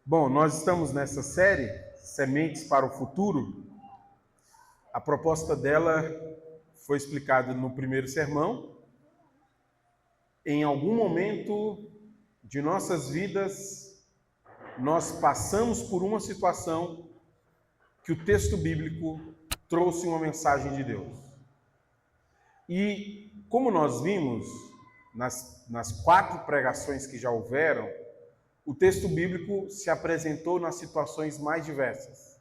Bom, nós estamos nessa série, Sementes para o Futuro. A proposta dela foi explicada no primeiro sermão. Em algum momento de nossas vidas, nós passamos por uma situação que o texto bíblico trouxe uma mensagem de Deus. E como nós vimos nas 4 pregações que já houveram, o texto bíblico se apresentou nas situações mais diversas.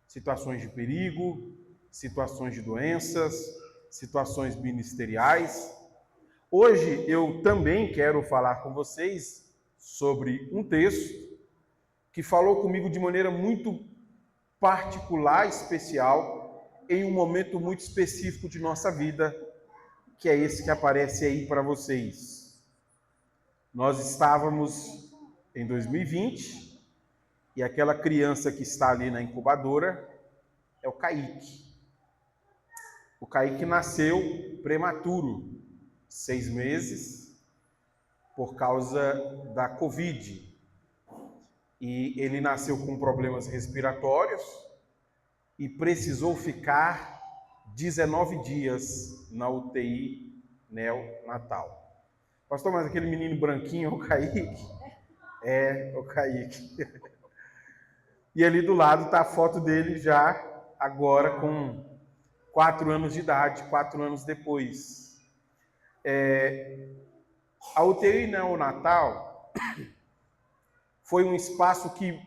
Situações de perigo, situações de doenças, situações ministeriais. Hoje eu também quero falar com vocês sobre um texto que falou comigo de maneira muito particular, especial, em um momento muito específico de nossa vida, que é esse que aparece aí para vocês. Nós estávamos em 2020, e aquela criança que está ali na incubadora é o Kaique. O Kaique nasceu prematuro, 6 meses, por causa da Covid. E ele nasceu com problemas respiratórios e precisou ficar 19 dias na UTI neonatal. Pastor, mas aquele menino branquinho é o Kaique? É o Kaique. E ali do lado está a foto dele já agora com 4 anos de idade, 4 anos depois. A UTI neonatal foi um espaço que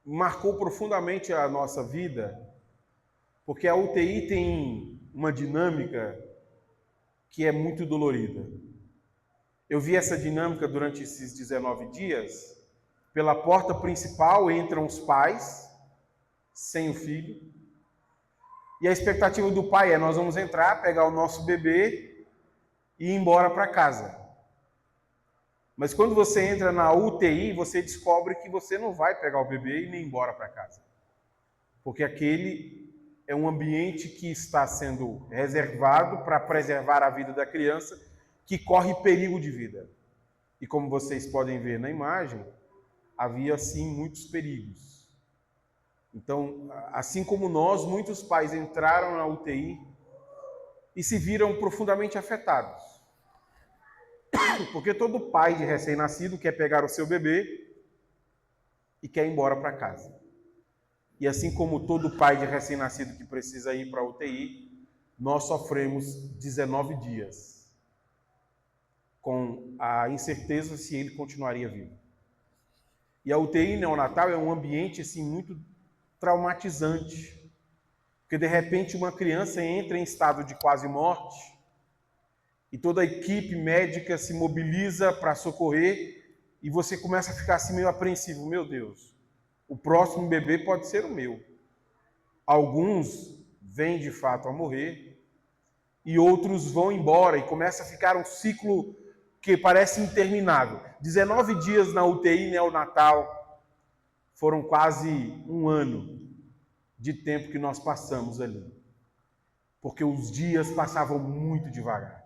marcou profundamente a nossa vida, porque a UTI tem uma dinâmica que é muito dolorida. Eu vi essa dinâmica durante esses 19 dias. Pela porta principal entram os pais, sem o filho. E a expectativa do pai é: nós vamos entrar, pegar o nosso bebê e ir embora para casa. Mas quando você entra na UTI, você descobre que você não vai pegar o bebê e nem ir embora para casa. Porque aquele é um ambiente que está sendo reservado para preservar a vida da criança, que corre perigo de vida. E como vocês podem ver na imagem, havia sim muitos perigos. Então, assim como nós, muitos pais entraram na UTI e se viram profundamente afetados. Porque todo pai de recém-nascido quer pegar o seu bebê e quer ir embora para casa. E assim como todo pai de recém-nascido que precisa ir para a UTI, nós sofremos 19 dias com a incerteza se ele continuaria vivo. E a UTI neonatal é um ambiente assim muito traumatizante, porque de repente uma criança entra em estado de quase morte e toda a equipe médica se mobiliza para socorrer e você começa a ficar assim meio apreensivo. Meu Deus, o próximo bebê pode ser o meu. Alguns vêm de fato a morrer e outros vão embora e começa a ficar um ciclo que parece interminável. 19 dias na UTI neonatal foram quase um ano de tempo que nós passamos ali. Porque os dias passavam muito devagar.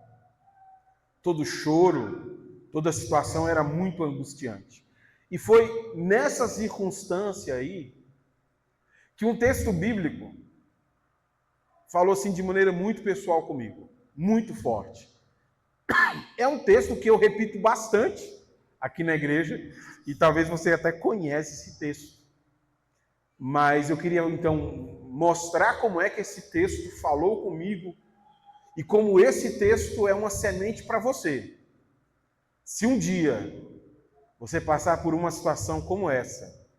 Todo choro, toda situação era muito angustiante. E foi nessa circunstância aí que um texto bíblico falou assim de maneira muito pessoal comigo, muito forte. É um texto que eu repito bastante aqui na igreja, e talvez você até conheça esse texto. Mas eu queria então mostrar como é que esse texto falou comigo e como esse texto é uma semente para você. Se um dia você passar por uma situação como essa,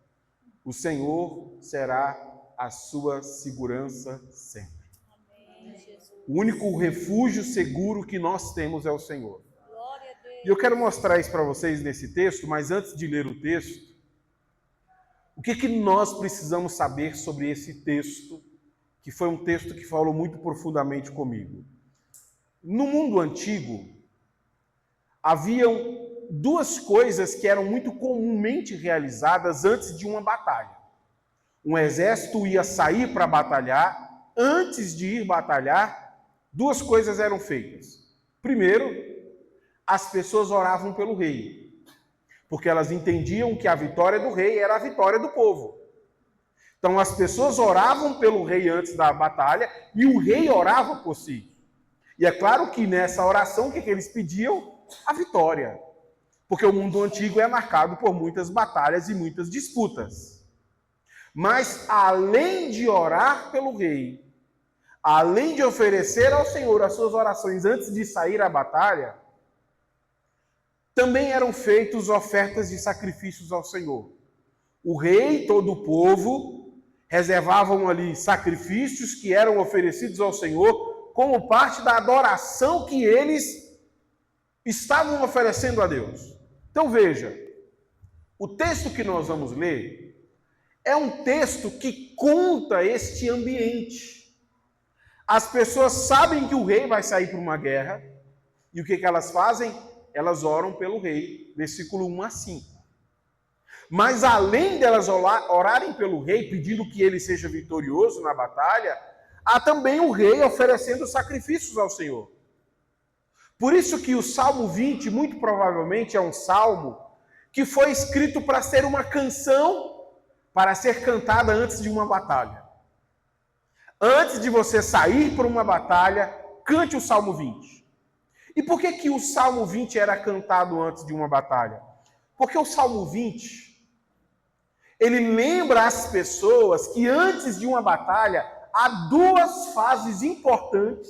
o Senhor será a sua segurança sempre. O único refúgio seguro que nós temos é o Senhor. E eu quero mostrar isso para vocês nesse texto, mas antes de ler o texto, o que nós precisamos saber sobre esse texto, que foi um texto que falou muito profundamente comigo? No mundo antigo, haviam 2 coisas que eram muito comumente realizadas antes de uma batalha. Um exército ia sair para batalhar, antes de ir batalhar, 2 coisas eram feitas. Primeiro, as pessoas oravam pelo rei. porque elas entendiam que a vitória do rei era a vitória do povo. Então as pessoas oravam pelo rei antes da batalha e o rei orava por si. E é claro que nessa oração, o que eles pediam? A vitória. Porque o mundo antigo é marcado por muitas batalhas e muitas disputas. Mas além de orar pelo rei, além de oferecer ao Senhor as suas orações antes de sair à batalha, também eram feitas ofertas de sacrifícios ao Senhor. O rei e todo o povo reservavam ali sacrifícios que eram oferecidos ao Senhor como parte da adoração que eles estavam oferecendo a Deus. Então veja, o texto que nós vamos ler é um texto que conta este ambiente. As pessoas sabem que o rei vai sair para uma guerra, e o que elas fazem? Elas oram pelo rei, versículo 1 a 5. Mas além delas orarem pelo rei, pedindo que ele seja vitorioso na batalha, há também o rei oferecendo sacrifícios ao Senhor. Por isso que o Salmo 20, muito provavelmente, é um salmo que foi escrito para ser uma canção, para ser cantada antes de uma batalha. Antes de você sair para uma batalha, cante o Salmo 20. E por que o Salmo 20 era cantado antes de uma batalha? Porque o Salmo 20, ele lembra as pessoas que antes de uma batalha, há duas fases importantes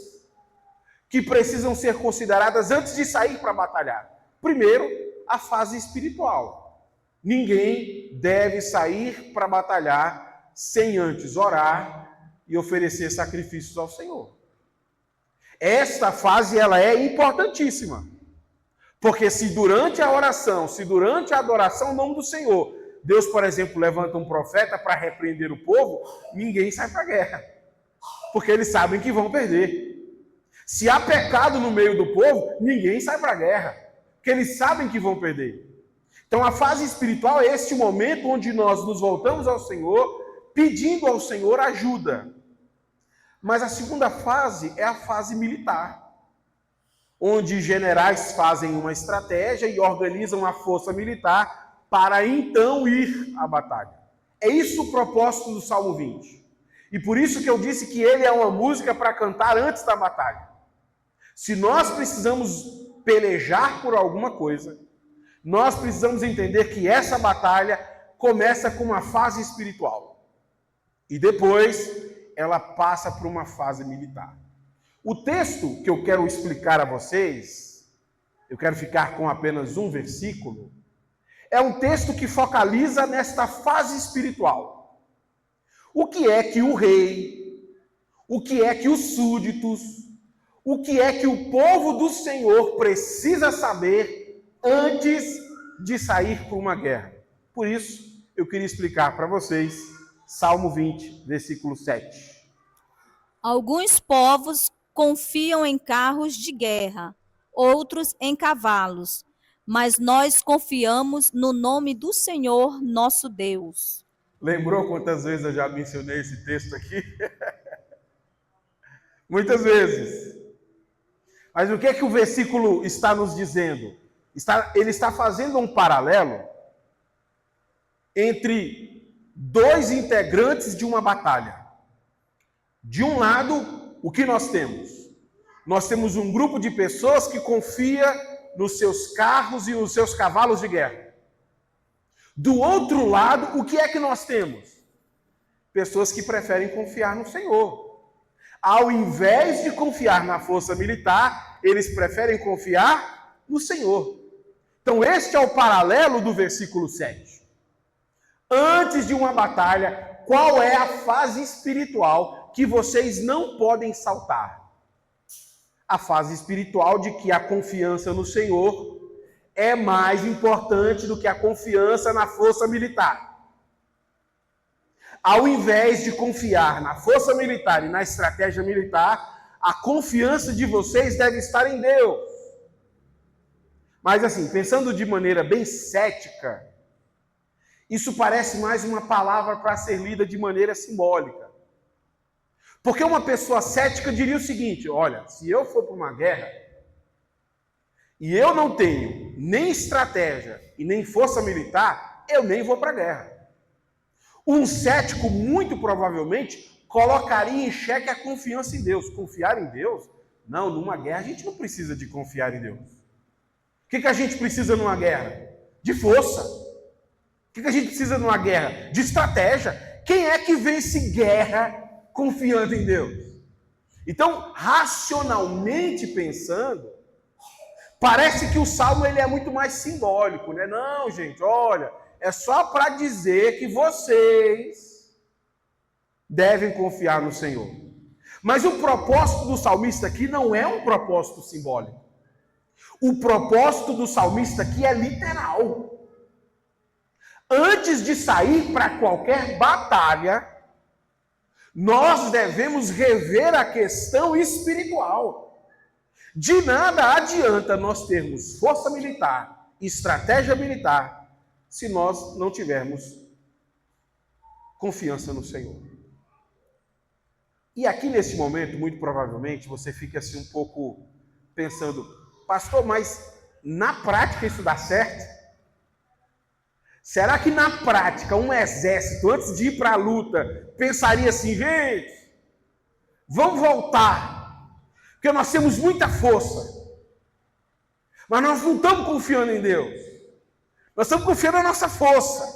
que precisam ser consideradas antes de sair para batalhar. Primeiro, a fase espiritual. Ninguém deve sair para batalhar sem antes orar e oferecer sacrifícios ao Senhor. Esta fase ela é importantíssima. Porque se durante a oração, se durante a adoração ao nome do Senhor, Deus, por exemplo, levanta um profeta para repreender o povo, ninguém sai para a guerra. Porque eles sabem que vão perder. Se há pecado no meio do povo, ninguém sai para a guerra. Porque eles sabem que vão perder. Então a fase espiritual é este momento onde nós nos voltamos ao Senhor, pedindo ao Senhor ajuda. Mas a segunda fase é a fase militar, onde generais fazem uma estratégia e organizam a força militar para então ir à batalha. É isso o propósito do Salmo 20. E por isso que eu disse que ele é uma música para cantar antes da batalha. Se nós precisamos pelejar por alguma coisa, nós precisamos entender que essa batalha começa com uma fase espiritual. E depois ela passa por uma fase militar. O texto que eu quero explicar a vocês, eu quero ficar com apenas um versículo, é um texto que focaliza nesta fase espiritual. O que é que o rei, o que é que os súditos, o que é que o povo do Senhor precisa saber antes de sair para uma guerra? Por isso, eu queria explicar para vocês Salmo 20, versículo 7. Alguns povos confiam em carros de guerra, outros em cavalos, mas nós confiamos no nome do Senhor, nosso Deus. Lembrou quantas vezes eu já mencionei esse texto aqui? Muitas vezes. Mas o que é que o versículo está nos dizendo? Ele está fazendo um paralelo entre dois integrantes de uma batalha. De um lado, o que nós temos? Nós temos um grupo de pessoas que confia nos seus carros e nos seus cavalos de guerra. Do outro lado, o que é que nós temos? Pessoas que preferem confiar no Senhor. Ao invés de confiar na força militar, eles preferem confiar no Senhor. Então, este é o paralelo do versículo 7. Antes de uma batalha, qual é a fase espiritual que vocês não podem saltar? A fase espiritual de que a confiança no Senhor é mais importante do que a confiança na força militar. Ao invés de confiar na força militar e na estratégia militar, a confiança de vocês deve estar em Deus. Mas assim, pensando de maneira bem cética, isso parece mais uma palavra para ser lida de maneira simbólica. Porque uma pessoa cética diria o seguinte: olha, se eu for para uma guerra e eu não tenho nem estratégia e nem força militar, eu nem vou para a guerra. Um cético, muito provavelmente, colocaria em xeque a confiança em Deus. Confiar em Deus? Não, numa guerra a gente não precisa de confiar em Deus. O que a gente precisa numa guerra? De força. O que a gente precisa numa guerra? De estratégia. Quem é que vence guerra confiando em Deus? Então, racionalmente pensando, parece que o Salmo ele é muito mais simbólico, né? Não, gente, olha, é só para dizer que vocês devem confiar no Senhor. Mas o propósito do salmista aqui não é um propósito simbólico. O propósito do salmista aqui é literal. Antes de sair para qualquer batalha, nós devemos rever a questão espiritual. De nada adianta nós termos força militar, estratégia militar, se nós não tivermos confiança no Senhor. E aqui nesse momento, muito provavelmente, você fica assim um pouco pensando, pastor, mas na prática isso dá certo? Será que na prática um exército, antes de ir para a luta, pensaria assim, gente, vamos voltar, porque nós temos muita força, mas nós não estamos confiando em Deus, nós estamos confiando na nossa força,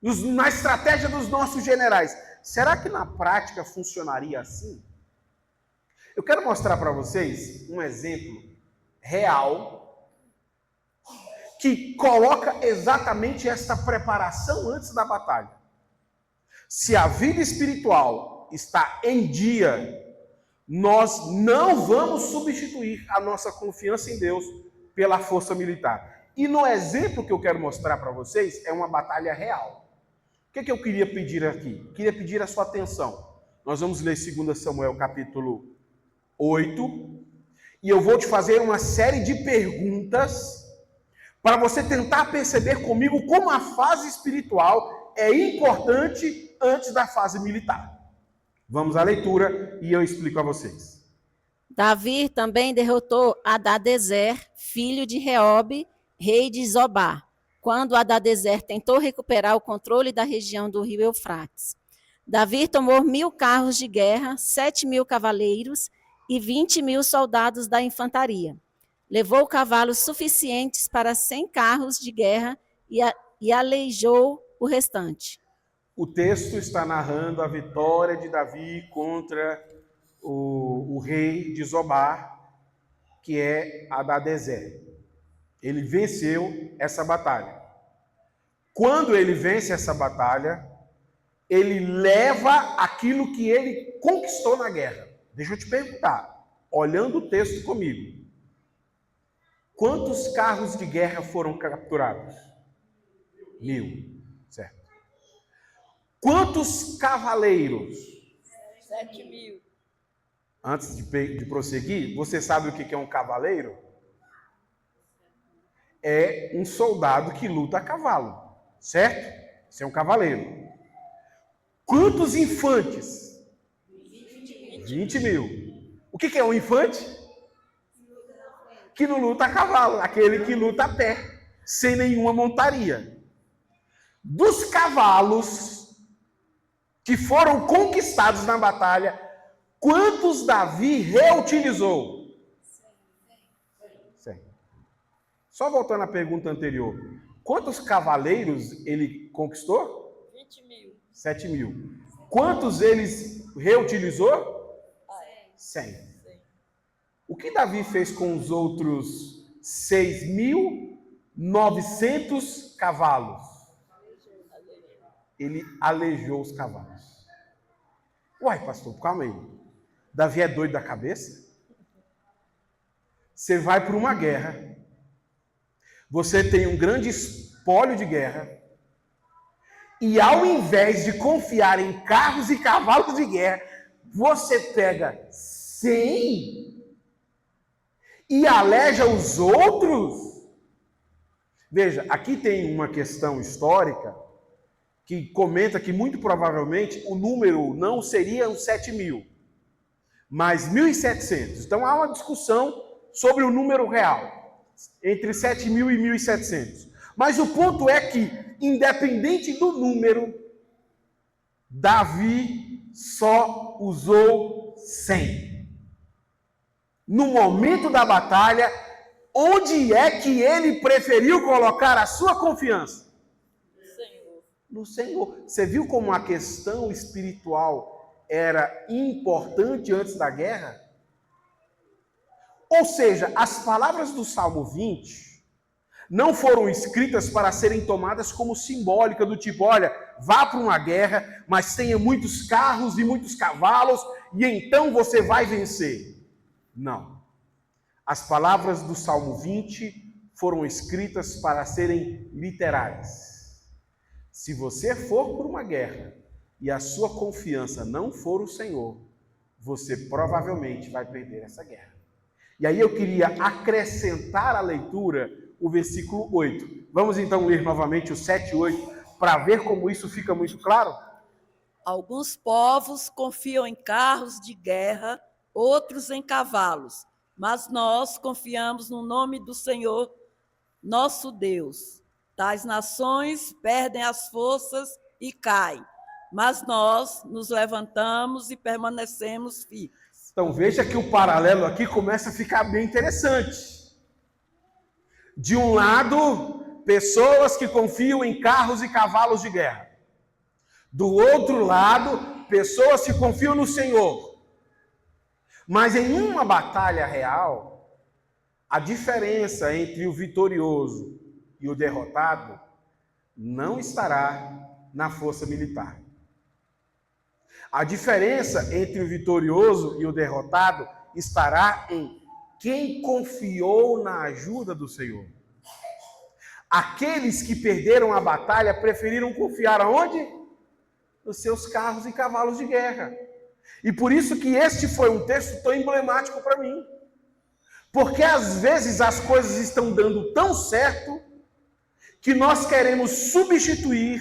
na estratégia dos nossos generais. Será que na prática funcionaria assim? Eu quero mostrar para vocês um exemplo real que coloca exatamente esta preparação antes da batalha. Se a vida espiritual está em dia, nós não vamos substituir a nossa confiança em Deus pela força militar. E no exemplo que eu quero mostrar para vocês, é uma batalha real. O que eu queria pedir aqui? Queria pedir a sua atenção. Nós vamos ler 2 Samuel capítulo 8, e eu vou te fazer uma série de perguntas para você tentar perceber comigo como a fase espiritual é importante antes da fase militar. Vamos à leitura e eu explico a vocês. Davi também derrotou Hadadezer, filho de Reobe, rei de Zobá, quando Hadadezer tentou recuperar o controle da região do rio Eufrates. Davi tomou 1.000 carros de guerra, 7.000 cavaleiros e 20.000 soldados da infantaria. Levou cavalos suficientes para 100 carros de guerra e aleijou o restante. O texto está narrando a vitória de Davi contra o rei de Zobá, que é Hadadezer. Ele venceu essa batalha. Quando ele vence essa batalha, ele leva aquilo que ele conquistou na guerra. Deixa eu te perguntar, olhando o texto comigo, quantos carros de guerra foram capturados? 1.000, certo. Quantos cavaleiros? 7.000. Antes de prosseguir, você sabe o que é um cavaleiro? É um soldado que luta a cavalo, certo? Esse é um cavaleiro. Quantos infantes? 20.000. O que é um infante? Que não luta a cavalo, aquele que luta a pé, sem nenhuma montaria. Dos cavalos que foram conquistados na batalha, quantos Davi reutilizou? 100. Só voltando à pergunta anterior, quantos cavaleiros ele conquistou? 20.000. 7.000. Quantos eles reutilizou? 100. O que Davi fez com os outros 6.900 cavalos? Ele aleijou os cavalos. Uai, pastor, calma aí. Davi é doido da cabeça? Você vai para uma guerra, você tem um grande espólio de guerra, e ao invés de confiar em carros e cavalos de guerra, você pega 100 e aleja os outros? Veja, aqui tem uma questão histórica que comenta que muito provavelmente o número não seria os 7.000, mas 1.700. Então há uma discussão sobre o número real. entre 7.000 e 1.700. Mas o ponto é que, independente do número, Davi só usou 100. No momento da batalha, onde é que ele preferiu colocar a sua confiança? Senhor. No Senhor. Você viu como a questão espiritual era importante antes da guerra? Ou seja, as palavras do Salmo 20 não foram escritas para serem tomadas como simbólica, do tipo, olha, vá para uma guerra, mas tenha muitos carros e muitos cavalos, e então você vai vencer. Não. As palavras do Salmo 20 foram escritas para serem literais. Se você for para uma guerra e a sua confiança não for o Senhor, você provavelmente vai perder essa guerra. E aí eu queria acrescentar à leitura o versículo 8. Vamos então ler novamente o 7 e 8 para ver como isso fica muito claro? Alguns povos confiam em carros de guerra, outros em cavalos, mas nós confiamos no nome do Senhor, nosso Deus. Tais nações perdem as forças e caem, mas nós nos levantamos e permanecemos firmes. Então veja que o paralelo aqui começa a ficar bem interessante. De um lado, pessoas que confiam em carros e cavalos de guerra. Do outro lado, pessoas que confiam no Senhor. Mas em uma batalha real, a diferença entre o vitorioso e o derrotado não estará na força militar. A diferença entre o vitorioso e o derrotado estará em quem confiou na ajuda do Senhor. Aqueles que perderam a batalha preferiram confiar aonde? Nos seus carros e cavalos de guerra. E por isso que este foi um texto tão emblemático para mim. Porque às vezes as coisas estão dando tão certo que nós queremos substituir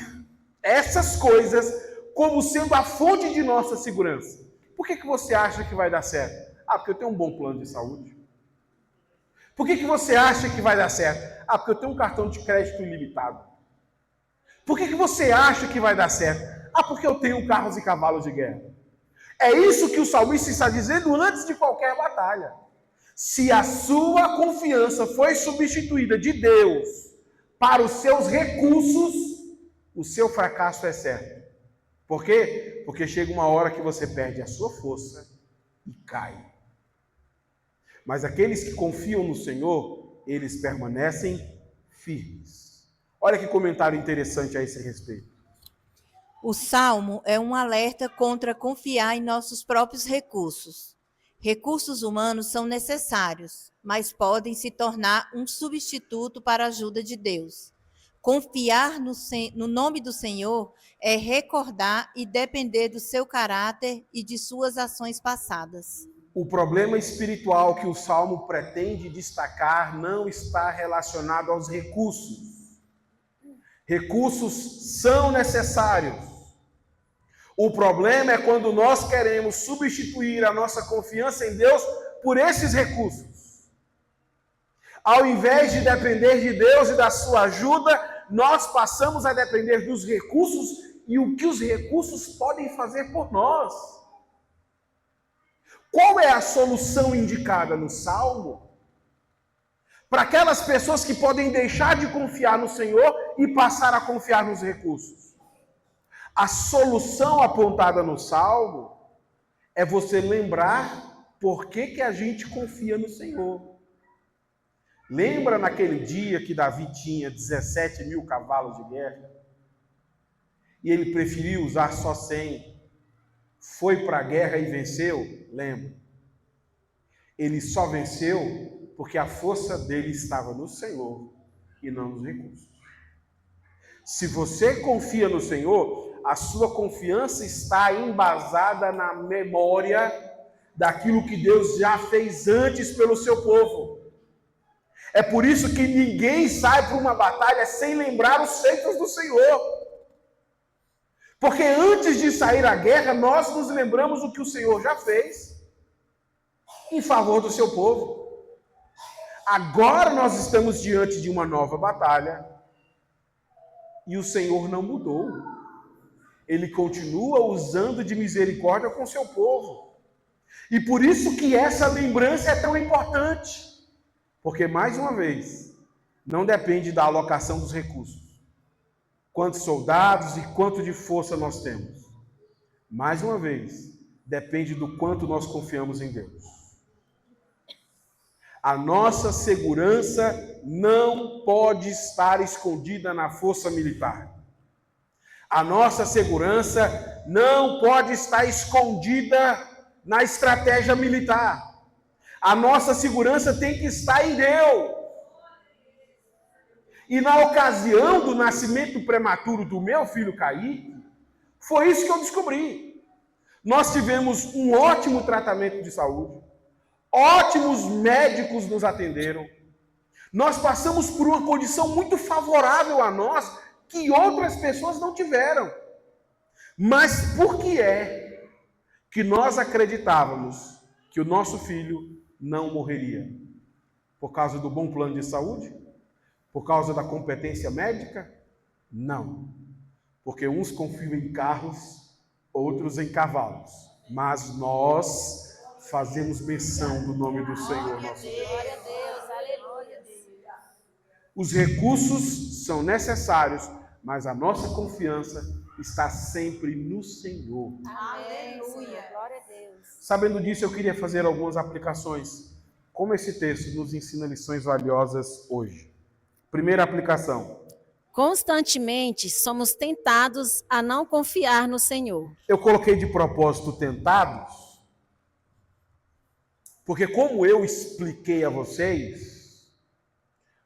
essas coisas como sendo a fonte de nossa segurança. Por que você acha que vai dar certo? Ah, porque eu tenho um bom plano de saúde. Por que você acha que vai dar certo? Ah, porque eu tenho um cartão de crédito ilimitado. Por que você acha que vai dar certo? Ah, porque eu tenho carros e cavalos de guerra. É isso que o salmista está dizendo antes de qualquer batalha. Se a sua confiança foi substituída de Deus para os seus recursos, o seu fracasso é certo. Por quê? Porque chega uma hora que você perde a sua força e cai. Mas aqueles que confiam no Senhor, eles permanecem firmes. Olha que comentário interessante a esse respeito. O Salmo é um alerta contra confiar em nossos próprios recursos. Recursos humanos são necessários, mas podem se tornar um substituto para a ajuda de Deus. Confiar no nome do Senhor é recordar e depender do seu caráter e de suas ações passadas. O problema espiritual que o Salmo pretende destacar não está relacionado aos recursos. Recursos são necessários. O problema é quando nós queremos substituir a nossa confiança em Deus por esses recursos. Ao invés de depender de Deus e da sua ajuda, nós passamos a depender dos recursos e o que os recursos podem fazer por nós. Qual é a solução indicada no Salmo? Para aquelas pessoas que podem deixar de confiar no Senhor e passar a confiar nos recursos. A solução apontada no Salmo é você lembrar por que a gente confia no Senhor. Lembra naquele dia que Davi tinha 17.000 cavalos de guerra? E ele preferiu usar só 100. Foi para a guerra e venceu? Lembra. Ele só venceu porque a força dele estava no Senhor e não nos recursos. Se você confia no Senhor, a sua confiança está embasada na memória daquilo que Deus já fez antes pelo seu povo. É por isso que ninguém sai para uma batalha sem lembrar os feitos do Senhor. Porque antes de sair à guerra, nós nos lembramos do que o Senhor já fez em favor do seu povo. Agora nós estamos diante de uma nova batalha e o Senhor não mudou. Ele continua usando de misericórdia com seu povo. E por isso que essa lembrança é tão importante. Porque, mais uma vez, não depende da alocação dos recursos. Quantos soldados e quanto de força nós temos. Mais uma vez, depende do quanto nós confiamos em Deus. A nossa segurança não pode estar escondida na força militar. A nossa segurança não pode estar escondida na estratégia militar. A nossa segurança tem que estar em Deus. E na ocasião do nascimento prematuro do meu filho Kaique, foi isso que eu descobri. Nós tivemos um ótimo tratamento de saúde, ótimos médicos nos atenderam. Nós passamos por uma condição muito favorável a nós, que outras pessoas não tiveram. Mas por que é que nós acreditávamos que o nosso filho não morreria? Por causa do bom plano de saúde? Por causa da competência médica? Não. Porque uns confiam em carros, outros em cavalos. Mas nós fazemos menção do nome do Senhor nosso Deus. Glória a Deus, aleluia. Os recursos são necessários, mas a nossa confiança está sempre no Senhor. Aleluia, glória a Deus. Sabendo disso, eu queria fazer algumas aplicações. Como esse texto nos ensina lições valiosas hoje. Primeira aplicação. Constantemente somos tentados a não confiar no Senhor. Eu coloquei de propósito tentados, porque como eu expliquei a vocês,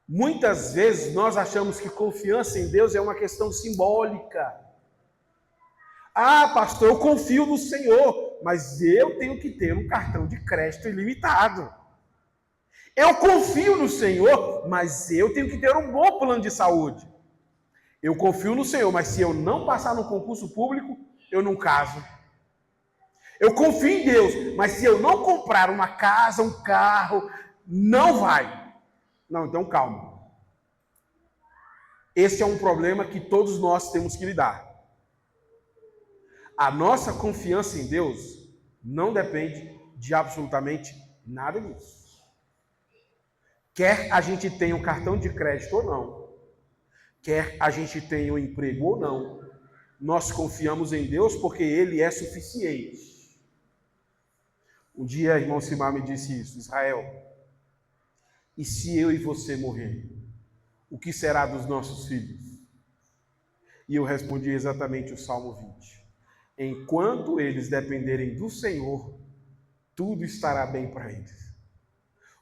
muitas vezes nós achamos que confiança em Deus é uma questão simbólica. Ah, pastor, eu confio no Senhor, mas eu tenho que ter um cartão de crédito ilimitado. Eu confio no Senhor, mas eu tenho que ter um bom plano de saúde. Eu confio no Senhor, mas se eu não passar no concurso público, eu não caso. Eu confio em Deus, mas se eu não comprar uma casa, um carro, não vai. Não, então calma. Esse é um problema que todos nós temos que lidar. A nossa confiança em Deus não depende de absolutamente nada disso. Quer a gente tenha um cartão de crédito ou não, quer a gente tenha um emprego ou não, nós confiamos em Deus porque Ele é suficiente. Um dia, a irmã Simar me disse isso: Israel, e se eu e você morrer, o que será dos nossos filhos? E eu respondi exatamente o Salmo 20. Enquanto eles dependerem do Senhor, tudo estará bem para eles.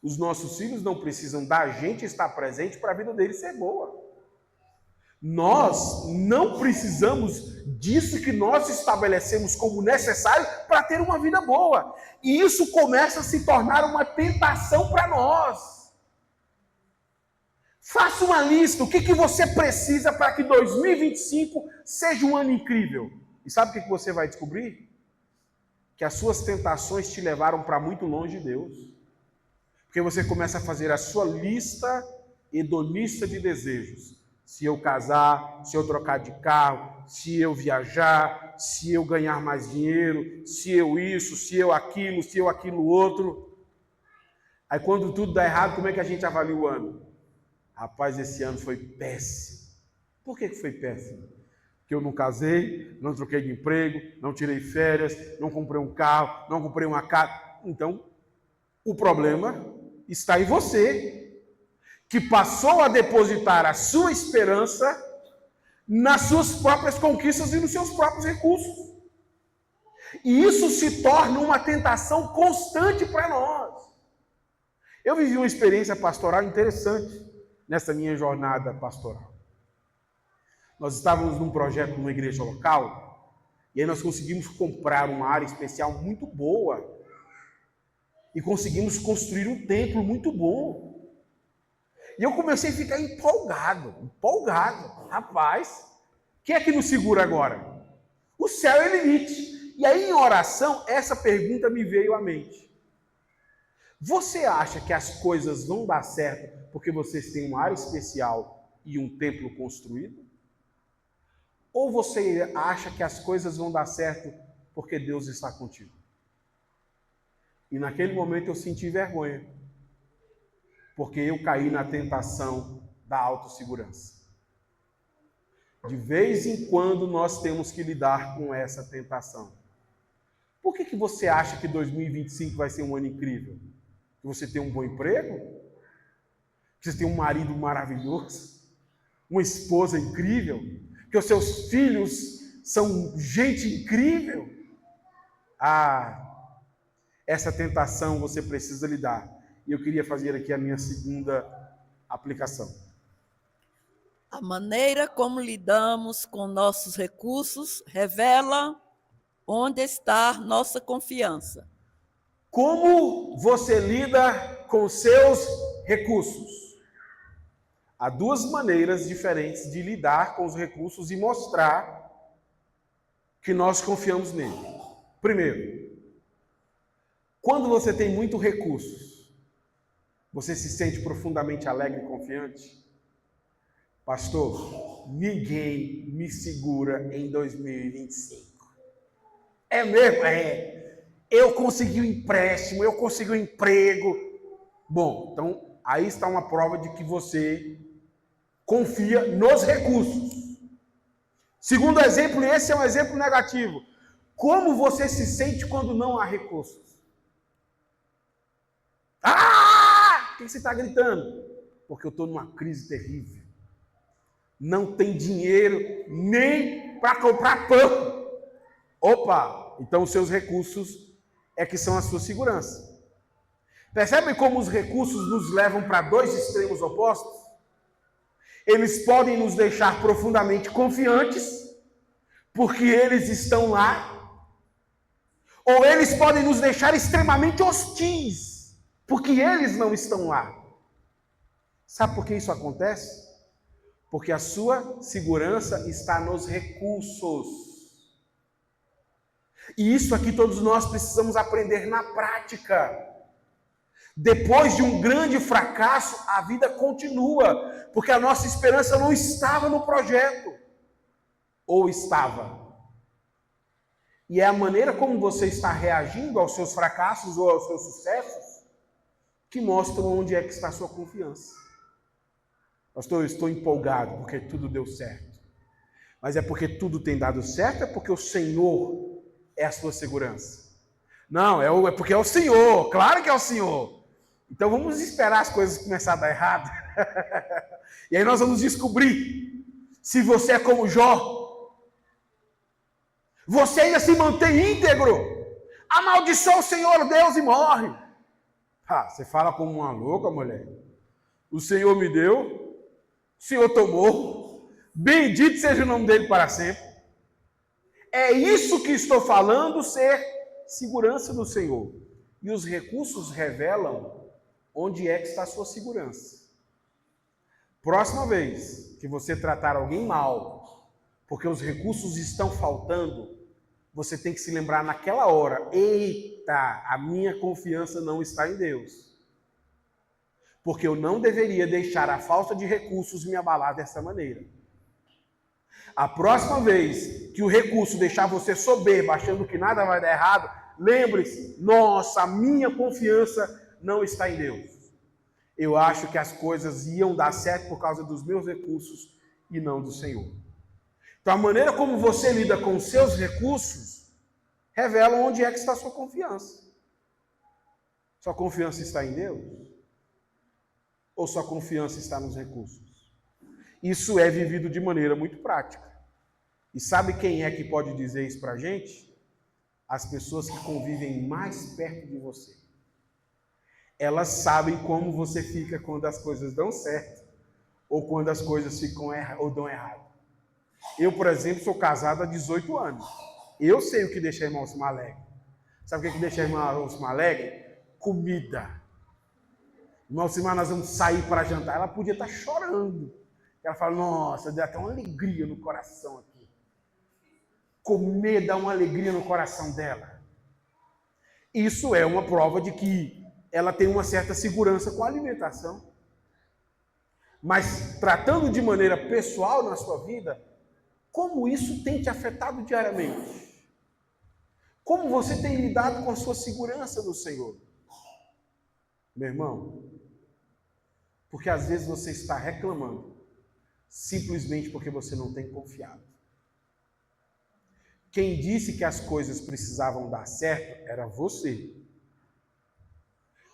Os nossos filhos não precisam da gente estar presente para a vida deles ser boa. Nós não precisamos disso que nós estabelecemos como necessário para ter uma vida boa. E isso começa a se tornar uma tentação para nós. Faça uma lista, o que você precisa para que 2025 seja um ano incrível. E sabe o que você vai descobrir? Que as suas tentações te levaram para muito longe de Deus. Porque você começa a fazer a sua lista hedonista de desejos. Se eu casar, se eu trocar de carro, se eu viajar, se eu ganhar mais dinheiro, se eu isso, se eu aquilo outro. Aí quando tudo dá errado, como é que a gente avalia o ano? Rapaz, esse ano foi péssimo. Por que foi péssimo? Porque eu não casei, não troquei de emprego, não tirei férias, não comprei um carro, não comprei uma casa. Então, o problema está em você, que passou a depositar a sua esperança nas suas próprias conquistas e nos seus próprios recursos. E isso se torna uma tentação constante para nós. Eu vivi uma experiência pastoral interessante nessa minha jornada pastoral. Nós estávamos num projeto numa igreja local, e aí nós conseguimos comprar uma área especial muito boa, e conseguimos construir um templo muito bom. E eu comecei a ficar empolgado. Rapaz, quem é que nos segura agora? O céu é limite. E aí, em oração, essa pergunta me veio à mente. Você acha que as coisas vão dar certo porque vocês têm uma área especial e um templo construído? Ou você acha que as coisas vão dar certo porque Deus está contigo? E naquele momento eu senti vergonha, porque eu caí na tentação da autossegurança. De vez em quando nós temos que lidar com essa tentação. Por que você acha que 2025 vai ser um ano incrível? Que você tem um bom emprego? Que você tem um marido maravilhoso? Uma esposa incrível? Que os seus filhos são gente incrível? Essa tentação você precisa lidar. E eu queria fazer aqui a minha segunda aplicação. A maneira como lidamos com nossos recursos revela onde está nossa confiança. Como você lida com seus recursos? Há duas maneiras diferentes de lidar com os recursos e mostrar que nós confiamos nele. Primeiro, quando você tem muitos recursos, você se sente profundamente alegre e confiante? Pastor, ninguém me segura em 2025. É mesmo? É. Eu consegui um empréstimo, eu consegui um emprego. Bom, então aí está uma prova de que você confia nos recursos. Segundo exemplo, e esse é um exemplo negativo. Como você se sente quando não há recursos? Por que você está gritando? Porque eu estou numa crise terrível. Não tem dinheiro nem para comprar pão. Opa! Então os seus recursos é que são a sua segurança. Percebem como os recursos nos levam para dois extremos opostos? Eles podem nos deixar profundamente confiantes, porque eles estão lá, ou eles podem nos deixar extremamente hostis, porque eles não estão lá. Sabe por que isso acontece? Porque a sua segurança está nos recursos. E isso aqui todos nós precisamos aprender na prática. Depois de um grande fracasso, a vida continua, porque a nossa esperança não estava no projeto. Ou estava. E é a maneira como você está reagindo aos seus fracassos ou aos seus sucessos que mostram onde é que está a sua confiança. Pastor, eu estou empolgado porque tudo deu certo. Mas é porque tudo tem dado certo? É porque o Senhor é a sua segurança? Não, é porque é o Senhor. Claro que é o Senhor. Então vamos esperar as coisas começarem a dar errado. E aí nós vamos descobrir se você é como Jó. Você ainda se mantém íntegro. Amaldiçoa o Senhor Deus e morre. Você fala como uma louca, mulher. O Senhor me deu, o Senhor tomou. Bendito seja o nome dele para sempre. É isso que estou falando, ser segurança do Senhor. E os recursos revelam onde é que está a sua segurança. Próxima vez que você tratar alguém mal, porque os recursos estão faltando, você tem que se lembrar naquela hora: eita, a minha confiança não está em Deus. Porque eu não deveria deixar a falta de recursos me abalar dessa maneira. A próxima vez que o recurso deixar você soberbo, achando que nada vai dar errado, lembre-se: nossa, a minha confiança não está em Deus. Eu acho que as coisas iam dar certo por causa dos meus recursos e não do Senhor. Então a maneira como você lida com os seus recursos revela onde é que está a sua confiança. Sua confiança está em Deus? Ou sua confiança está nos recursos? Isso é vivido de maneira muito prática. E sabe quem é que pode dizer isso para a gente? As pessoas que convivem mais perto de você. Elas sabem como você fica quando as coisas dão certo ou quando as coisas ficam ou dão errado. Eu, por exemplo, sou casado há 18 anos. Eu sei o que deixa a irmã Alcimar alegre. Sabe o que deixa a irmã Alcimar alegre? Comida. Irmã Alcimar, nós vamos sair para jantar. Ela podia estar chorando. Ela fala: nossa, deu até uma alegria no coração aqui. Comer dá uma alegria no coração dela. Isso é uma prova de que ela tem uma certa segurança com a alimentação. Mas tratando de maneira pessoal na sua vida, como isso tem te afetado diariamente? Como você tem lidado com a sua segurança no Senhor? Meu irmão, porque às vezes você está reclamando, simplesmente porque você não tem confiado. Quem disse que as coisas precisavam dar certo era você.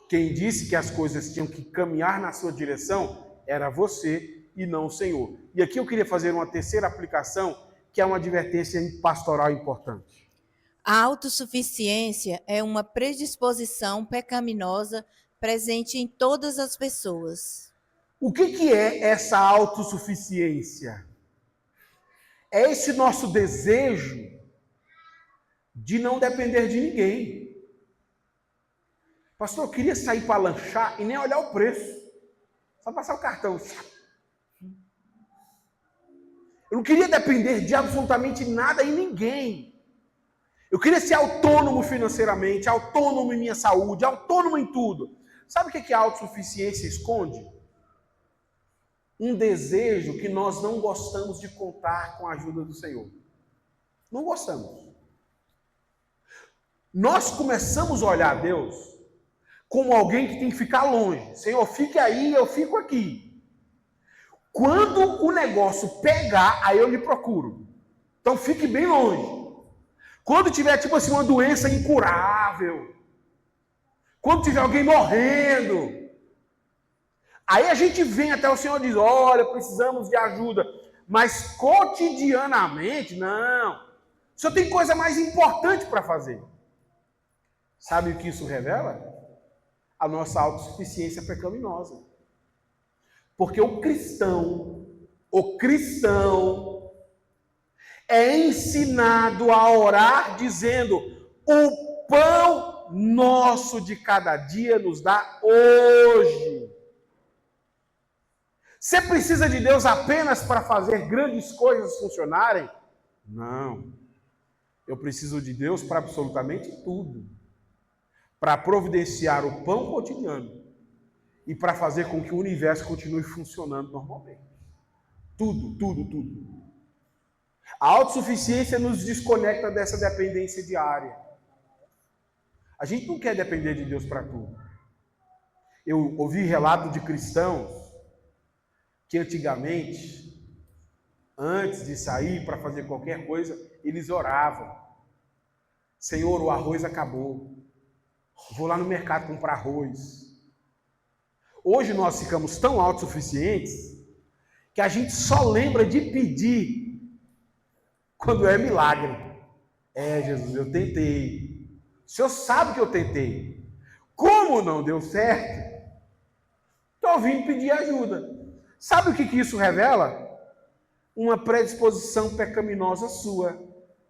Quem disse que as coisas tinham que caminhar na sua direção era você e não o Senhor. E aqui eu queria fazer uma terceira aplicação, que é uma advertência pastoral importante. A autossuficiência é uma predisposição pecaminosa presente em todas as pessoas. O que é essa autossuficiência? É esse nosso desejo de não depender de ninguém. Pastor, eu queria sair para lanchar e nem olhar o preço. Só passar o cartão. Eu não queria depender de absolutamente nada e ninguém. Eu queria ser autônomo financeiramente, autônomo em minha saúde, autônomo em tudo. Sabe o que a autossuficiência esconde? Um desejo que nós não gostamos de contar com a ajuda do Senhor. Não gostamos. Nós começamos a olhar Deus como alguém que tem que ficar longe. Senhor, fique aí, eu fico aqui. Quando o negócio pegar, aí eu lhe procuro. Então fique bem longe. Quando tiver, tipo assim, uma doença incurável, quando tiver alguém morrendo, aí a gente vem até o Senhor e diz, olha, precisamos de ajuda. Mas cotidianamente, não. O Senhor tem coisa mais importante para fazer. Sabe o que isso revela? A nossa autossuficiência pecaminosa. Porque o cristão é ensinado a orar dizendo, o pão nosso de cada dia nos dá hoje. Você precisa de Deus apenas para fazer grandes coisas funcionarem? Não. Eu preciso de Deus para absolutamente tudo. Para providenciar o pão cotidiano e para fazer com que o universo continue funcionando normalmente. Tudo, tudo, tudo. A autossuficiência nos desconecta dessa dependência diária. A gente não quer depender de Deus para tudo. Eu ouvi relato de cristãos que antigamente, antes de sair para fazer qualquer coisa, eles oravam. Senhor, o arroz acabou. Vou lá no mercado comprar arroz. Hoje nós ficamos tão autossuficientes que a gente só lembra de pedir quando é milagre. Jesus, eu tentei. O Senhor sabe que eu tentei. Como não deu certo, estou vindo pedir ajuda. Sabe o que isso revela? Uma predisposição pecaminosa sua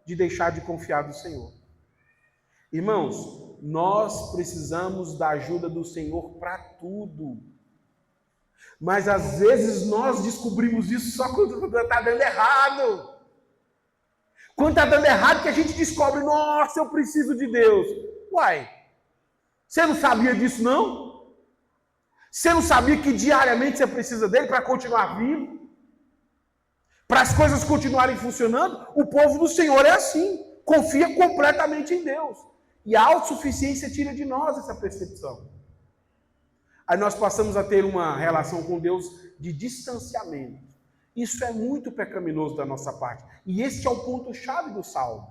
de deixar de confiar no Senhor. Irmãos, nós precisamos da ajuda do Senhor para tudo. Mas às vezes nós descobrimos isso só quando está dando errado. Quando está dando errado que a gente descobre, nossa, eu preciso de Deus. Uai, você não sabia disso não? Você não sabia que diariamente você precisa dele para continuar vivo? Para as coisas continuarem funcionando? O povo do Senhor é assim, confia completamente em Deus. E a autossuficiência tira de nós essa percepção. Aí nós passamos a ter uma relação com Deus de distanciamento. Isso é muito pecaminoso da nossa parte. E esse é o ponto-chave do Salmo.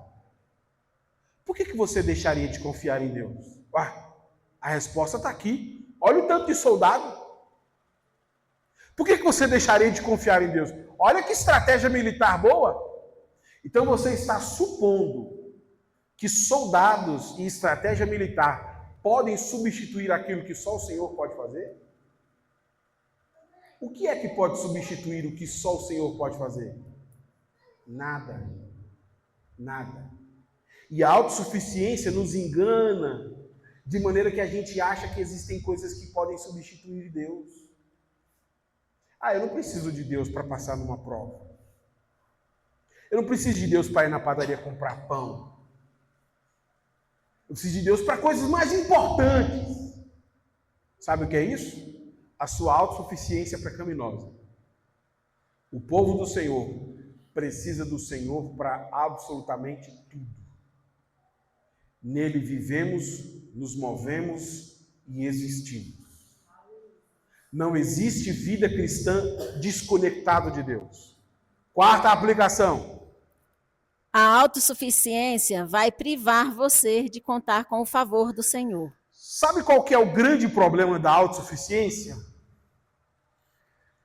Por que você deixaria de confiar em Deus? A resposta está aqui. Olha o tanto de soldado. Por que você deixaria de confiar em Deus? Olha que estratégia militar boa. Então você está supondo que soldados e estratégia militar podem substituir aquilo que só o Senhor pode fazer? O que é que pode substituir o que só o Senhor pode fazer? Nada. Nada. E a autossuficiência nos engana, de maneira que a gente acha que existem coisas que podem substituir Deus. Eu não preciso de Deus para passar numa prova. Eu não preciso de Deus para ir na padaria comprar pão. Eu preciso de Deus para coisas mais importantes. Sabe o que é isso? A sua autossuficiência pecaminosa. O povo do Senhor precisa do Senhor para absolutamente tudo. Nele vivemos, nos movemos e existimos. Não existe vida cristã desconectada de Deus. Quarta aplicação. A autossuficiência vai privar você de contar com o favor do Senhor. Sabe qual que é o grande problema da autossuficiência?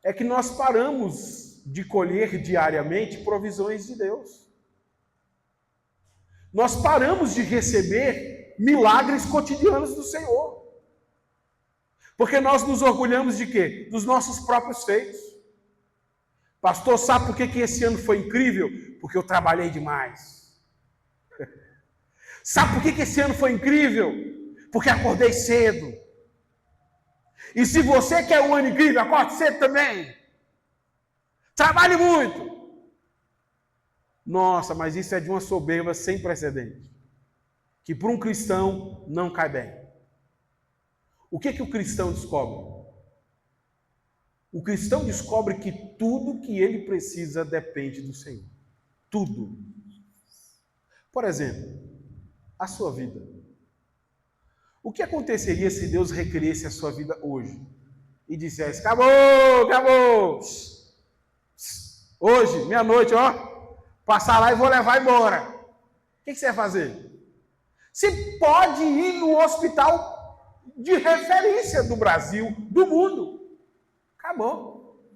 É que nós paramos de colher diariamente provisões de Deus. Nós paramos de receber milagres cotidianos do Senhor. Porque nós nos orgulhamos de quê? Dos nossos próprios feitos. Pastor, sabe por que esse ano foi incrível? Porque eu trabalhei demais. Sabe por que esse ano foi incrível? Porque acordei cedo. E se você quer um ano incrível, acorde cedo também. Trabalhe muito. Nossa, mas isso é de uma soberba sem precedente. Que para um cristão não cai bem. O que o cristão descobre? O cristão descobre que tudo que ele precisa depende do Senhor. Tudo. Por exemplo, a sua vida. O que aconteceria se Deus requeresse a sua vida hoje? E dissesse, acabou. Hoje, meia-noite, passar lá e vou levar embora. O que você vai fazer? Você pode ir no hospital de referência do Brasil, do mundo. Acabou.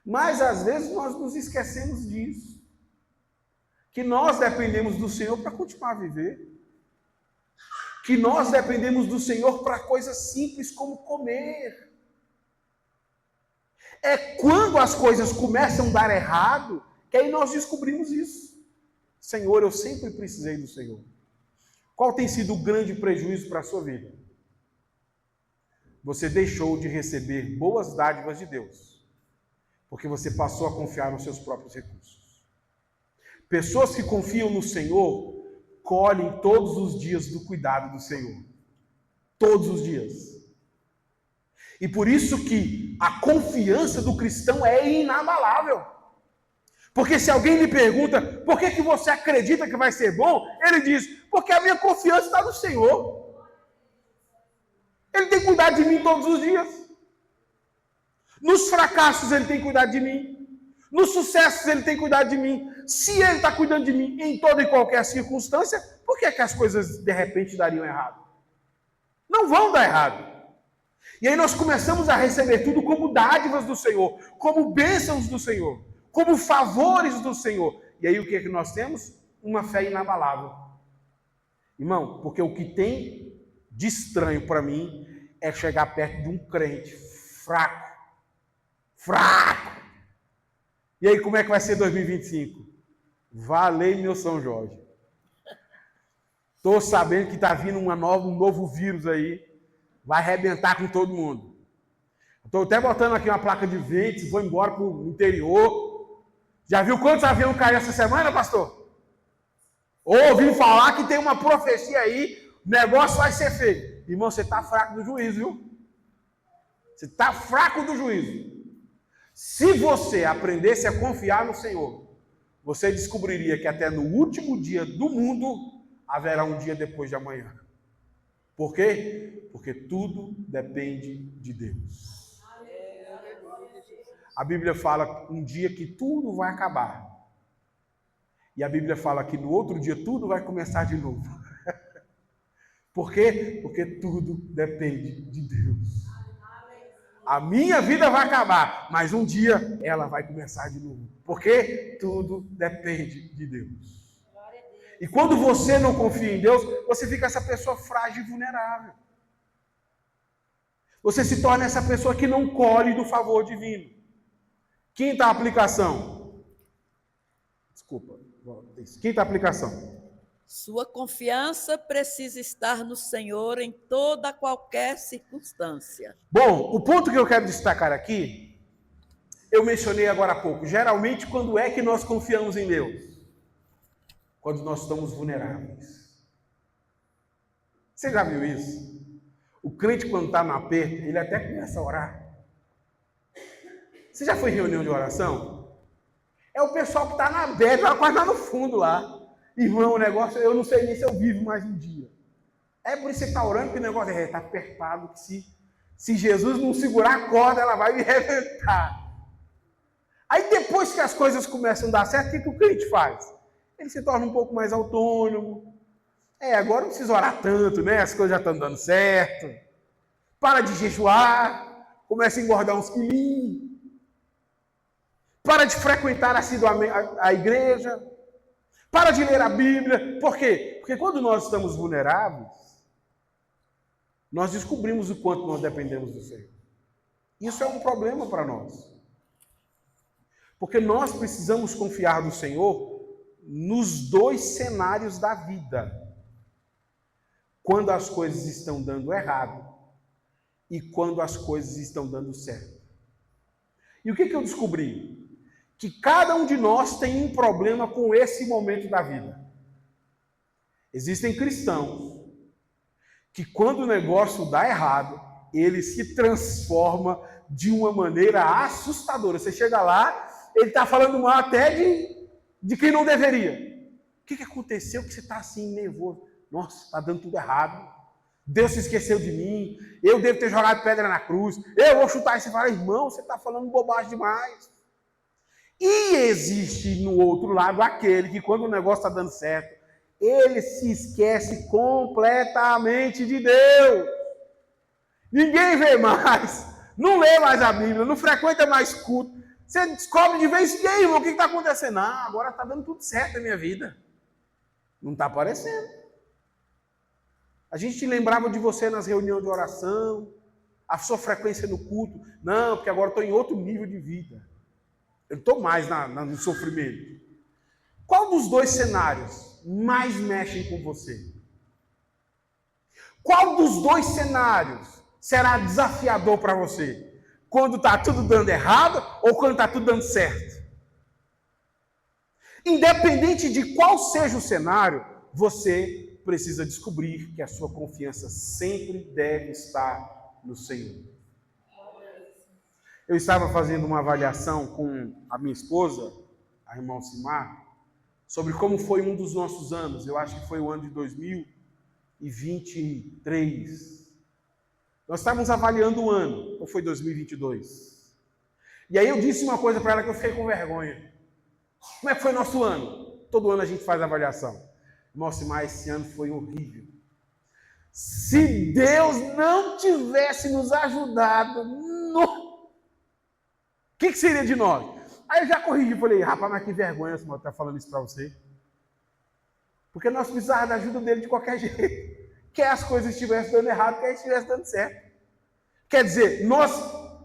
Mas às vezes nós nos esquecemos disso. Que nós dependemos do Senhor para continuar a viver. Que nós dependemos do Senhor para coisas simples como comer. É quando as coisas começam a dar errado que aí nós descobrimos isso. Senhor, eu sempre precisei do Senhor. Qual tem sido o grande prejuízo para a sua vida? Você deixou de receber boas dádivas de Deus, porque você passou a confiar nos seus próprios recursos. Pessoas que confiam no Senhor colhem todos os dias do cuidado do Senhor. Todos os dias. E por isso que a confiança do cristão é inabalável. Porque se alguém lhe pergunta, por que você acredita que vai ser bom? Ele diz, porque a minha confiança está no Senhor. Ele tem cuidado de mim todos os dias. Nos fracassos ele tem cuidado de mim. Nos sucessos ele tem cuidado de mim. Se ele está cuidando de mim em toda e qualquer circunstância, por que as coisas de repente dariam errado? Não vão dar errado. E aí nós começamos a receber tudo como dádivas do Senhor, como bênçãos do Senhor, como favores do Senhor. E aí o que é que nós temos? Uma fé inabalável. Irmão, porque o que tem de estranho para mim é chegar perto de um crente fraco. E aí como é que vai ser 2025? Valei meu São Jorge. Estou sabendo que está vindo um novo vírus aí. Vai arrebentar com todo mundo. Estou até botando aqui uma placa de ventos, vou embora para o interior. Já viu quantos aviões caíram essa semana, pastor? Ouvi falar que tem uma profecia aí, o negócio vai ser feio. Irmão, você está fraco do juízo, viu? Você está fraco do juízo. Se você aprendesse a confiar no Senhor, você descobriria que até no último dia do mundo haverá um dia depois de amanhã. Por quê? Porque tudo depende de Deus. A Bíblia fala um dia que tudo vai acabar. E a Bíblia fala que no outro dia tudo vai começar de novo. Por quê? Porque tudo depende de Deus. A minha vida vai acabar, mas um dia ela vai começar de novo. Porque tudo depende de Deus. E quando você não confia em Deus, você fica essa pessoa frágil e vulnerável. Você se torna essa pessoa que não colhe do favor divino. Quinta aplicação. Quinta aplicação. Sua confiança precisa estar no Senhor em toda qualquer circunstância. Bom, o ponto que eu quero destacar aqui, eu mencionei agora há pouco. Geralmente, quando é que nós confiamos em Deus? Quando nós estamos vulneráveis. Você já viu isso? O crente, quando está no aperto, ele até começa a orar. Você já foi em reunião de oração? É o pessoal que está na beira, quase lá no fundo lá. Irmão, o negócio, eu não sei nem se eu vivo mais um dia. É por isso que você está orando, que o negócio está apertado, que se Jesus não segurar a corda, ela vai me arrebentar. Aí depois que as coisas começam a dar certo, o que o crente faz? Ele se torna um pouco mais autônomo. Agora não precisa orar tanto, né? As coisas já estão dando certo. Para de jejuar, começa a engordar uns quilinhos. Para de frequentar assiduamente a igreja. Para de ler a Bíblia. Por quê? Porque quando nós estamos vulneráveis, nós descobrimos o quanto nós dependemos do Senhor. Isso é um problema para nós. Porque nós precisamos confiar no Senhor nos dois cenários da vida. Quando as coisas estão dando errado e quando as coisas estão dando certo. E o que eu descobri? Que cada um de nós tem um problema com esse momento da vida. Existem cristãos que quando o negócio dá errado, ele se transforma de uma maneira assustadora. Você chega lá, ele está falando mal até de quem não deveria. O que aconteceu que você está assim nervoso? Nossa, está dando tudo errado. Deus se esqueceu de mim. Eu devo ter jogado pedra na cruz. Eu vou chutar isso e falar, irmão, você está falando bobagem demais. E existe no outro lado aquele que quando o negócio está dando certo, ele se esquece completamente de Deus. Ninguém vê mais, não lê mais a Bíblia, não frequenta mais culto. Você descobre de vez em quando, irmão, o que está acontecendo? Agora está dando tudo certo na minha vida. Não está aparecendo. A gente lembrava de você nas reuniões de oração, a sua frequência no culto. Não, porque agora estou em outro nível de vida. Eu não estou mais no sofrimento. Qual dos dois cenários mais mexem com você? Qual dos dois cenários será desafiador para você? Quando está tudo dando errado ou quando está tudo dando certo? Independente de qual seja o cenário, você precisa descobrir que a sua confiança sempre deve estar no Senhor. Eu estava fazendo uma avaliação com a minha esposa, a irmã Simar, sobre como foi um dos nossos anos. Eu acho que foi o ano de 2023. Nós estávamos avaliando o ano, ou foi 2022? E aí eu disse uma coisa para ela que eu fiquei com vergonha. Como é que foi nosso ano? Todo ano a gente faz avaliação. Irmão Simar, esse ano foi horrível. Se Deus não tivesse nos ajudado, o que seria de nós? Aí eu já corrigi, falei, rapaz, mas que vergonha, Simar, estar falando isso para você. Porque nós precisávamos da ajuda dele de qualquer jeito. Quer as coisas estivessem dando errado, quer estivessem dando certo. Quer dizer, nós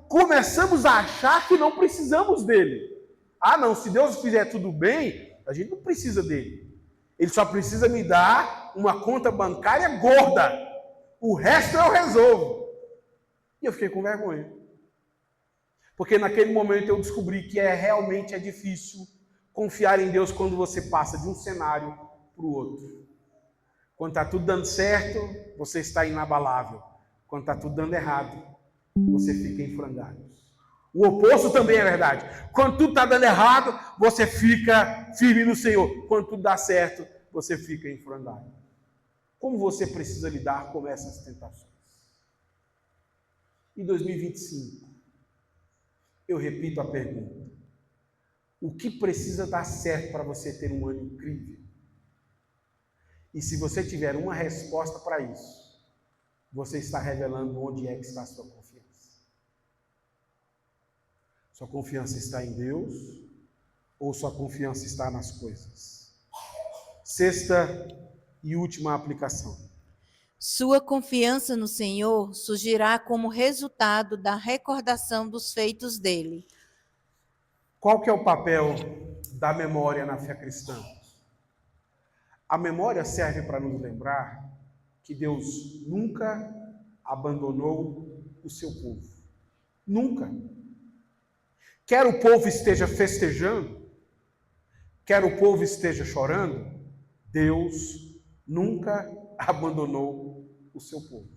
começamos a achar que não precisamos dele. Ah, não, se Deus fizer tudo bem, a gente não precisa dele. Ele só precisa me dar uma conta bancária gorda. O resto eu resolvo. E eu fiquei com vergonha. Porque naquele momento eu descobri que realmente é difícil confiar em Deus quando você passa de um cenário para o outro. Quando está tudo dando certo, você está inabalável. Quando está tudo dando errado, você fica em frangalhos. O oposto também é verdade. Quando tudo está dando errado, você fica firme no Senhor. Quando tudo dá certo, você fica em frangalhos. Como você precisa lidar com essas tentações? Em 2025, eu repito a pergunta. O que precisa dar certo para você ter um ano incrível? E se você tiver uma resposta para isso, você está revelando onde é que está a sua confiança. Sua confiança está em Deus ou sua confiança está nas coisas? Sexta e última aplicação. Sua confiança no Senhor surgirá como resultado da recordação dos feitos dele. Qual que é o papel da memória na fé cristã? A memória serve para nos lembrar que Deus nunca abandonou o seu povo. Nunca. Quer o povo esteja festejando, quer o povo esteja chorando, Deus nunca abandonou o seu povo.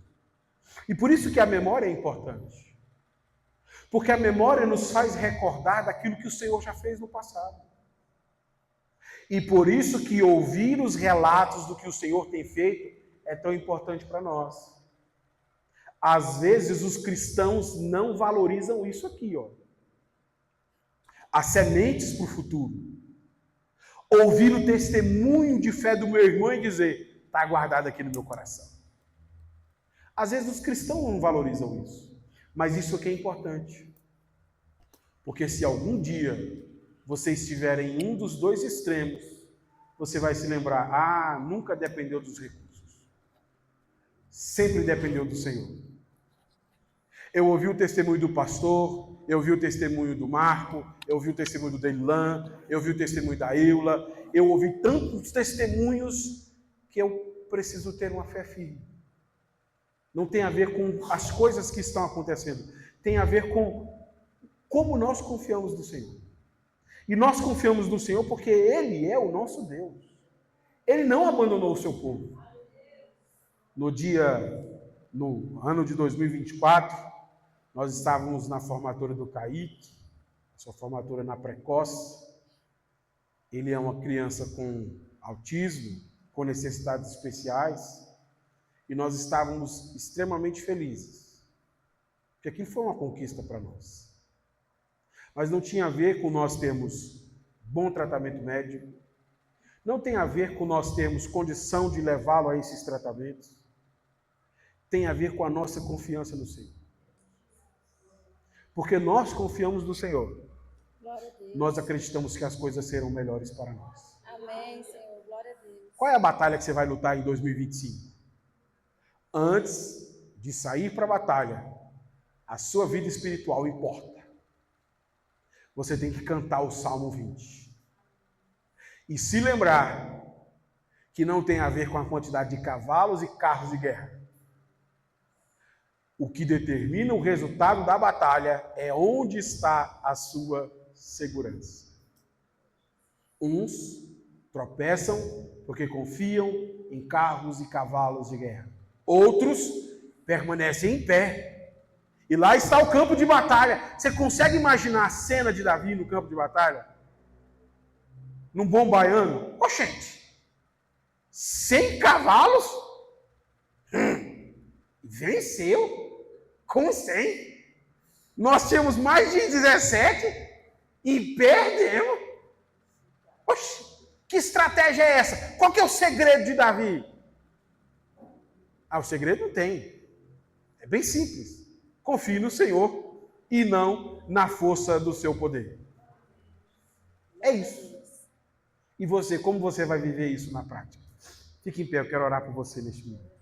E por isso que a memória é importante. Porque a memória nos faz recordar daquilo que o Senhor já fez no passado. E por isso que ouvir os relatos do que o Senhor tem feito é tão importante para nós. Às vezes os cristãos não valorizam isso aqui, ó. As sementes para o futuro. Ouvir o testemunho de fé do meu irmão e dizer, está guardado aqui no meu coração. Às vezes os cristãos não valorizam isso. Mas isso aqui é importante. Porque se algum dia você estiver em um dos dois extremos, você vai se lembrar, nunca dependeu dos recursos. Sempre dependeu do Senhor. Eu ouvi o testemunho do pastor, eu ouvi o testemunho do Marco, eu ouvi o testemunho do Deilan, eu ouvi o testemunho da Eula, eu ouvi tantos testemunhos que eu preciso ter uma fé firme. Não tem a ver com as coisas que estão acontecendo, tem a ver com como nós confiamos no Senhor. E nós confiamos no Senhor porque Ele é o nosso Deus. Ele não abandonou o seu povo. No ano de 2024, nós estávamos na formatura do Kaique, sua formatura na precoce. Ele é uma criança com autismo, com necessidades especiais, e nós estávamos extremamente felizes, porque aquilo foi uma conquista para nós. Mas não tinha a ver com nós termos bom tratamento médico, não tem a ver com nós termos condição de levá-lo a esses tratamentos, tem a ver com a nossa confiança no Senhor. Porque nós confiamos no Senhor. Glória a Deus. Nós acreditamos que as coisas serão melhores para nós. Amém, Senhor. Glória a Deus. Qual é a batalha que você vai lutar em 2025? Antes de sair para a batalha, a sua vida espiritual importa. Você tem que cantar o Salmo 20. E se lembrar que não tem a ver com a quantidade de cavalos e carros de guerra. O que determina o resultado da batalha é onde está a sua segurança. Uns tropeçam porque confiam em carros e cavalos de guerra. Outros permanecem em pé. E lá está o campo de batalha. Você consegue imaginar a cena de Davi no campo de batalha? Num bom baiano? Ô, gente, 100 cavalos? Venceu com 100. Nós tínhamos mais de 17 e perdemos. Oxe, que estratégia é essa? Qual que é o segredo de Davi? O segredo não tem. É bem simples. Confie no Senhor e não na força do seu poder. É isso. E você, como você vai viver isso na prática? Fique em pé, eu quero orar por você neste momento.